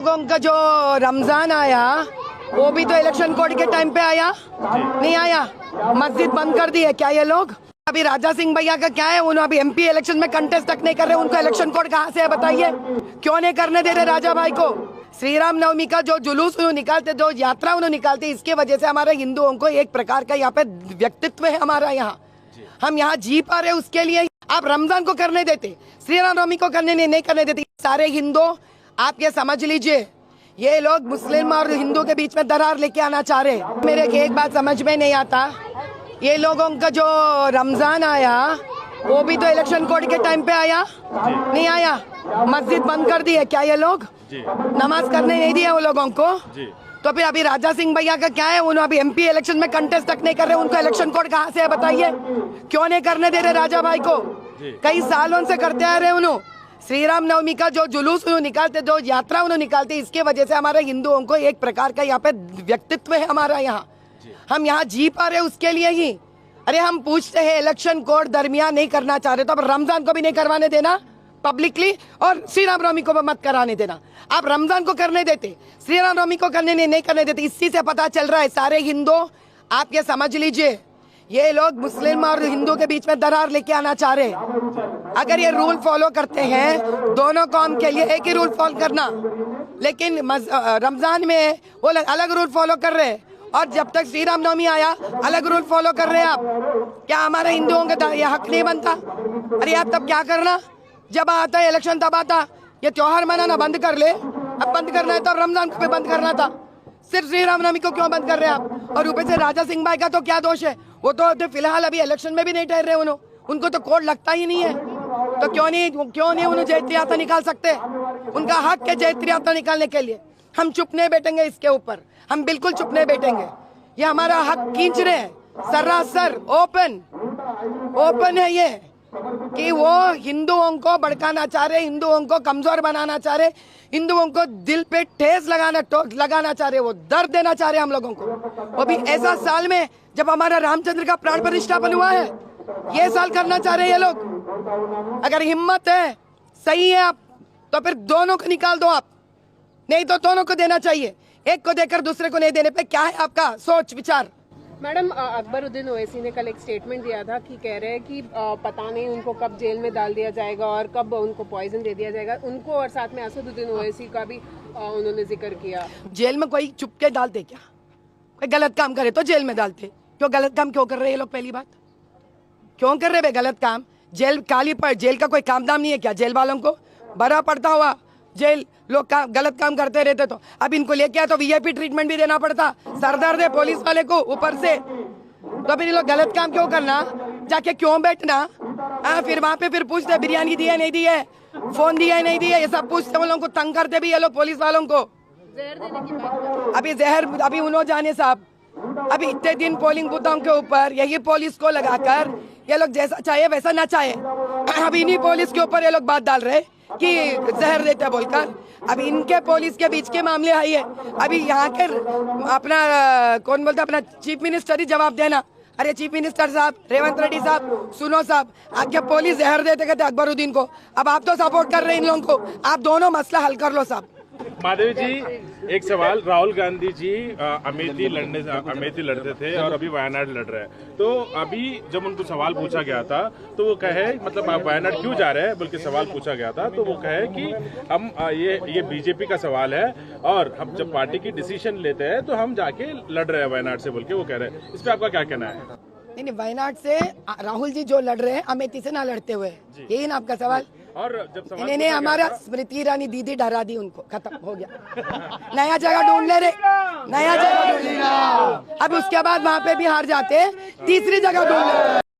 लोगों का जो रमजान आया वो भी तो इलेक्शन कोड के टाइम पे आया, नहीं आया? मस्जिद बंद कर दी है क्या ये लोग? अभी राजा सिंह भैया का क्या है, उन्होंने अभी एमपी इलेक्शन में कंटेस्ट तक नहीं कर रहे, उनको इलेक्शन कोड कहाँ से है बताइए? क्यों नहीं करने दे रहे राजा भाई को? श्री राम नवमी का जो जुलूस उन्होंने निकालते, जो यात्रा उन्होंने निकालते, इसके वजह से हमारे हिंदुओं को एक प्रकार का यहाँ पे व्यक्तित्व है हमारा, यहाँ हम यहाँ जी पा रहे उसके लिए। आप रमजान को करने देते, श्री राम नवमी को करने नहीं करने देते। सारे हिंदू आप ये समझ लीजिए, ये लोग मुस्लिम और हिंदू के बीच में दरार लेके आना चाह रहे हैं। मेरे एक बात समझ में नहीं आता, ये लोगों का जो रमजान आया वो भी तो इलेक्शन कोड के टाइम पे आया, नहीं आया? मस्जिद बंद कर दी है क्या ये लोग? नमाज करने नहीं दिया वो लोगों को? तो फिर अभी राजा सिंह भैया का क्या है, उन्होंने अभी एमपी इलेक्शन में कंटेस्ट तक नहीं कर रहे, उनको इलेक्शन कोड कहाँ से है बताइए? क्यों नहीं करने दे रहे राजा भाई को? कई सालों से करते आ रहे उन्होंने। श्री राम नवमी का जो जुलूस उन्होंने निकालते, जो यात्रा उन्होंने निकालते, इसके वजह से हमारे हिंदुओं को एक प्रकार का यहाँ पे व्यक्तित्व है हमारा, यहाँ हम यहाँ जी पा रहे उसके लिए ही। अरे हम पूछते हैं इलेक्शन कोड दरमियान नहीं करना चाह रहे तो अब रमजान को भी नहीं करवाने देना पब्लिकली, और श्री राम नवमी को मत कराने देना। आप रमजान को करने देते, श्री राम नवमी को करने नहीं करने देते। इसी से पता चल रहा है सारे हिंदू आप ये समझ लीजिए, ये लोग मुस्लिम और हिंदू के बीच में दरार लेके आना चाह रहे हैं। अगर ये रूल फॉलो करते हैं दोनों कौम के लिए, एक ही रूल फॉलो करना, लेकिन रमजान में वो अलग रूल फॉलो कर रहे हैं, और जब तक श्री राम नवमी आया अलग रूल फॉलो कर रहे हैं आप। क्या हमारे हिंदुओं का ये हक नहीं बनता? अरे आप तब क्या करना, जब आता है इलेक्शन तब आता, ये त्योहार मनाना बंद कर ले। अब बंद करना है तो रमजान को भी बंद करना था, सिर्फ श्री राम नवमी को क्यों बंद कर रहे हैं आप? और ऊपर से राजा सिंह भाई का तो क्या दोष है, वो तो फिलहाल अभी इलेक्शन में भी नहीं ठहर रहे, उनको तो कोड लगता ही नहीं है। तो क्यों नहीं उन्हें जयंती यात्रा निकाल सकते? उनका हक है जयंती यात्रा निकालने के लिए। हम चुप नहीं बैठेंगे इसके ऊपर, हम बिल्कुल चुप नहीं बैठेंगे। ये हमारा हक खींच रहे हैं सरासर, ओपन है ये कि वो हिंदुओं को भड़काना चाह रहे, हिंदुओं को कमजोर बनाना चाह रहे, हिंदुओं को दिल पे ठेस लगाना चाह रहे, वो दर्द देना चाह रहे हम लोगों को। वो भी ऐसा साल में जब हमारा रामचंद्र का प्राण प्रतिष्ठापन हुआ है, ये साल करना चाह रहे हैं ये लोग। अगर हिम्मत है, सही है आप, तो फिर दोनों को निकाल दो आप, नहीं तो दोनों को देना चाहिए। एक को देकर दूसरे को नहीं देने पे क्या है आपका सोच विचार? मैडम, अकबरुद्दीन ओवैसी ने कल एक स्टेटमेंट दिया था कि कह रहे हैं कि पता नहीं उनको कब जेल में डाल दिया जाएगा और कब उनको पॉइजन दे दिया जाएगा उनको, और साथ में असदुद्दीन ओवैसी का भी उन्होंने जिक्र किया। जेल में कोई चुपके डालते क्या? कोई गलत काम करे तो जेल में डालते, क्यों गलत काम क्यों कर रहे हैं ये लोग? पहली बात क्यों कर रहे हैं गलत काम? जेल काली पर जेल का कोई काम दाम नहीं है क्या? जेल वालों को बड़ा पड़ता हुआ जेल, लोग गलत काम करते रहते तो अब इनको लेके आया तो वीआईपी ट्रीटमेंट भी देना पड़ता, सरदर्द है पुलिस वाले को ऊपर से। तो फिर ये लोग गलत काम क्यों करना, जाके क्यों बैठना? फिर वहां पे फिर पूछते बिरयानी दी है नहीं दी है, फोन दिया है नहीं दिया, ये सब पूछते, वो लोगों को तंग करते भी ये लोग पुलिस वालों को। जहर देने की बात, अभी जहर अभी उन्होंने जाने साहब, अभी इतने दिन पोलिंग बूथों के ऊपर यही पुलिस को लगाकर ये लोग जैसा चाहे वैसा ना चाहे, अभी इन्हीं पुलिस के ऊपर ये लोग बात डाल रहे कि जहर देते बोलकर। अभी इनके पुलिस के बीच के मामले आई है, अभी यहाँ के अपना कौन बोलता, अपना चीफ मिनिस्टर ही जवाब देना। अरे चीफ मिनिस्टर साहब, रेवंत रेड्डी साहब, सुनो साहब, आपके पुलिस जहर देते कहते अकबरुद्दीन को, अब आप तो सपोर्ट कर रहे हैं इन लोगों को, आप दोनों मसला हल कर लो साहब। माधवी जी, एक सवाल, राहुल गांधी जी अमेठी लड़ते थे और अभी वायनाड लड़ रहे हैं, तो अभी जब उनको सवाल पूछा गया था तो वो कहे, मतलब आप वायनाड क्यों जा रहे हैं बल्कि सवाल पूछा गया था, तो वो कहे कि हम ये बीजेपी का सवाल है और हम जब पार्टी की डिसीजन लेते हैं तो हम जाके लड़ रहे हैं वायनाड से, बोल के वो कह रहे हैं। इस पे आपका क्या कहना है? नहीं, वायनाड से राहुल जी जो लड़ रहे हैं अमेठी से ना लड़ते हुए, यही ना आपका सवाल? और जब सवाल इन्हें हमारा स्मृति ईरानी दीदी डरा दी, उनको खत्म हो गया, नया जगह ढूंढ ले रे, नया जगह ढूंढ ले। अब उसके बाद वहाँ पे भी हार जाते, तीसरी जगह ढूंढ ले।